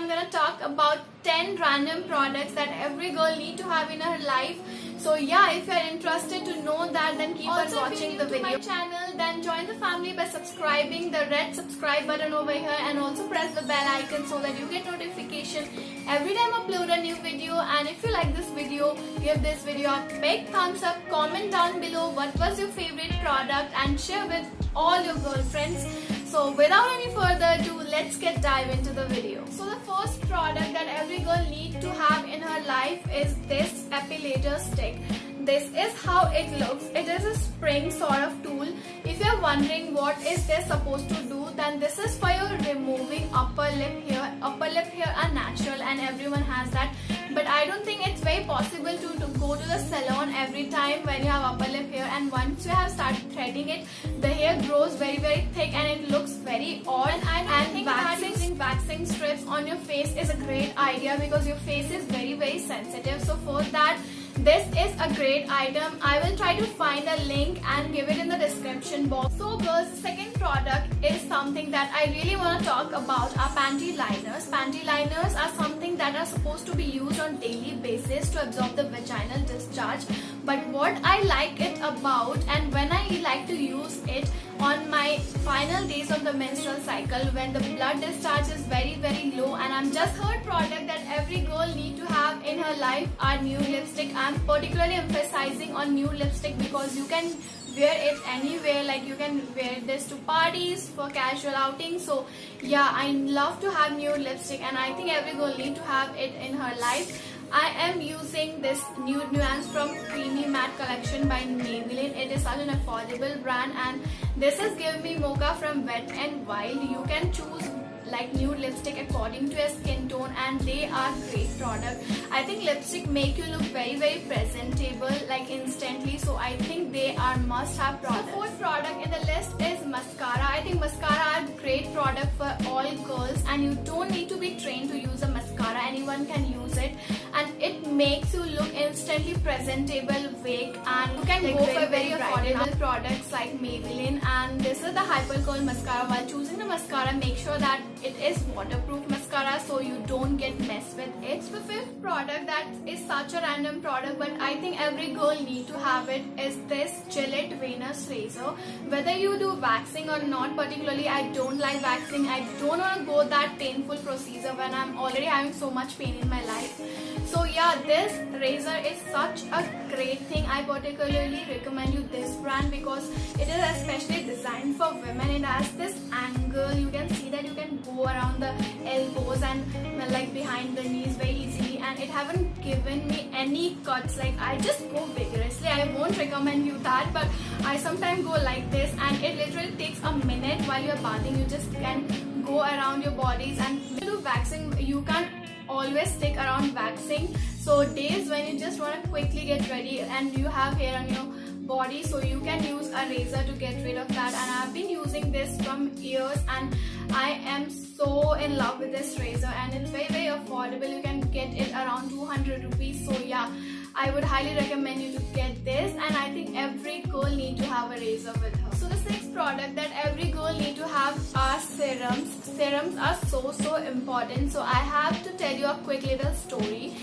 I'm gonna talk about 10 random products that every girl need to have in her life. So yeah, if you're interested to know that, then keep on watching the video. To my channel, then join the family by subscribing the red subscribe button over here, and also press the bell icon so that you get notification every time I upload a new video. And if you like this video, give this video a big thumbs up, comment down below what was your favorite product, and share with all your girlfriends. So without any further ado, let's dive into the video. So the first product that every girl needs to have in her life is this epilator stick. This is how it looks. It is a spring sort of tool. If you're wondering what is this supposed to do, then this is for your removing upper lip hair. Upper lip hair are natural and everyone has that. But I don't think it's very possible to go to the salon every time when you have upper lip hair, and once you have started threading it, the hair grows very thick and it looks very odd. And I think that using waxing strips on your face is a great idea because your face is very sensitive. So for that, this is a great item. I will try to find a link and give it in the description box. So girls, the second product is something that I really want to talk about, are panty liners. Panty liners are something that are supposed to be used on daily basis to absorb the vaginal discharge. But what I like it about, and when I like to use it on my final days of the menstrual cycle, when the blood discharge is very low, and I'm just third product that every girl need to have in her life are nude lipstick. I'm particularly emphasizing on nude lipstick because you can wear it anywhere. Like you can wear this to parties, for casual outing. So yeah, I love to have nude lipstick, and I think every girl need to have it in her life. I am using this Nude Nuance from Creamy Matte collection by Maybelline. It is such an affordable brand, and this is Give Me Mocha from Wet n Wild. You can choose like nude lipstick according to your skin tone, and they are great product. I think lipstick make you look very presentable like instantly, so I think they are must have product. The fourth product in the list is mascara. I think mascara are great product for all girls, and you don't need to be trained to use a mascara. Anyone can use it, and it makes you look instantly presentable, wake, and you can go for very affordable products like Maybelline. And this is the Hyper Curl mascara. While choosing the mascara, make sure that it is waterproof mascara so you don't get messed with it. The fifth product that is such a random product, but I think every girl need to have it, is this Gillette Venus razor. Whether you do waxing or not, particularly I don't like waxing. I don't want to go that painful procedure when I'm already having so much pain in my life. So yeah, this razor is such a great thing. I particularly recommend you this brand because it is especially designed for women. It has this angle. You can see that you can go around the elbows and like behind the knees very easily, and it haven't given me any cuts. Like I just go vigorously. I won't recommend you that, but I sometimes go like this, and it literally takes a minute while you're bathing. You just can go around your bodies, and when you do waxing, you can't always stick around waxing. So days when you just want to quickly get ready and you have hair on your body, so you can use a razor to get rid of that. And I've been using this from years, and I am so in love with this razor, and it's very affordable. You can get it around 200 rupees. So yeah, I would highly recommend you to get this, and I think every girl need to have a razor with her. So the sixth product that every girl need to have are serums. Serums are so important. So I have to tell you a quick little story.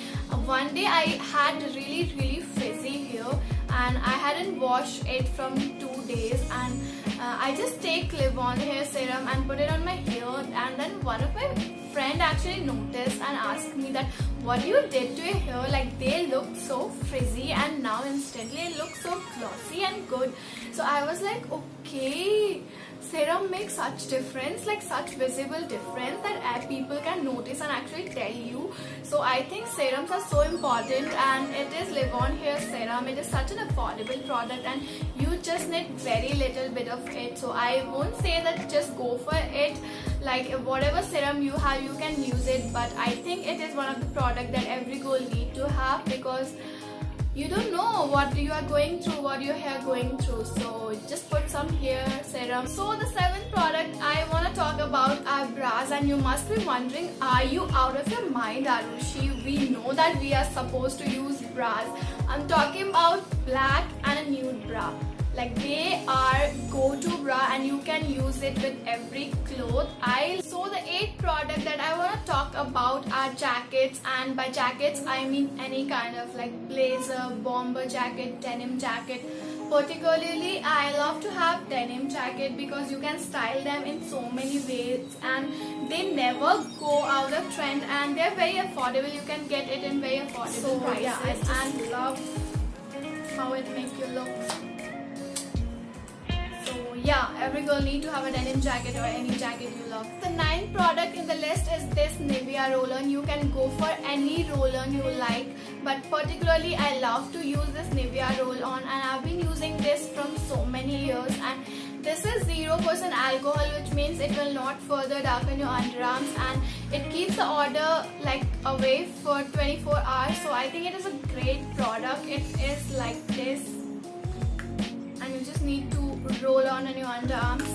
One day I had really frizzy hair, and I hadn't washed it from 2 days, and I just take Clip-On hair serum and put it on my hair, and then one of my friend actually noticed and asked me that what you did to your hair, like they looked so frizzy and now instantly it looks so glossy and good. So I was like, okay, serum makes such difference, like such visible difference that people can notice and actually tell you. So I think serums are so important, and it is Live-On hair serum. It is such an affordable product, and you just need very little bit of it. So I won't say that just go for it. Like whatever serum you have, you can use it, but I think it is one of the products that every girl need to have because you don't know what you are going through, what your hair going through. So just put some hair serum. So the seventh product I want to talk about are bras, and you must be wondering, are you out of your mind, Arushi? We know that we are supposed to use bras. I'm talking about black and a nude bra. Like they are go-to bra, and you can use it with every cloth. So So the 8th product that I want to talk about are jackets, and by jackets I mean any kind of like blazer, bomber jacket, denim jacket. Particularly I love to have denim jacket because you can style them in so many ways and they never go out of trend and they're very affordable. You can get it in very affordable prices. Yeah, I just love how it makes you look. So yeah, every girl need to have a denim jacket or any jacket you love. The 9th product in the list is this Nivea roll-on. You can go for any roll-on you like, but particularly I love to use this Nivea roll-on, and I've been using this from so many years, and this is 0% alcohol, which means it will not further darken your underarms, and it keeps the odor like away for 24 hours. So I think it is a great product. It is like this, and you just need to roll on your underarms.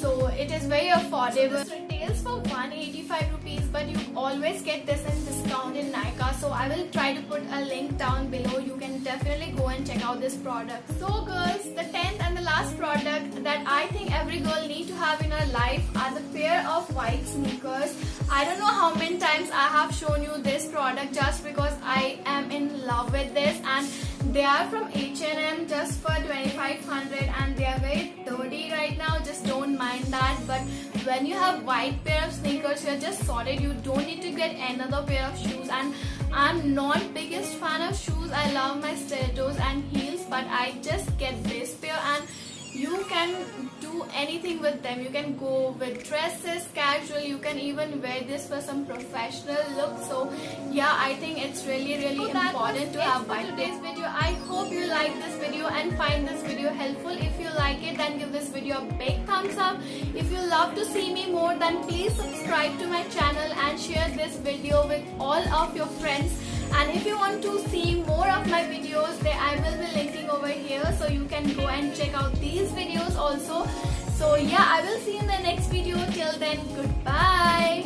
So it is very affordable. This retails for 185 rupees, but you always get this in discount in Nykaa. So I will try to put a link down below. You can definitely go and check out this product. So girls, the 10th and the last product that I think every girl need to have in her life are the pair of white sneakers. I don't know how many times I have shown you this product just because I am in love with this, and they are from H&M just for 2500 and they are very dirty right now. Just don't mind that, but when you have white pair of sneakers, you're just sorted. You don't need to get another pair of shoes, and I'm not biggest fan of shoes. I love my stilettos and heels, but I just get this pair, and you can do anything with them. You can go with dresses, casual, you can even wear this for some professional look. So yeah, I think it's really important to have white. Today's video, I hope you like this video and find this video helpful. If you like it, then give this video a big thumbs up. If you love to see me more, then please subscribe to my channel and share this video with all of your friends. And if you want to see more of my videos, I will be linking over here, so you can go and check out these videos also. So yeah, I will see you in the next video. Till then, goodbye.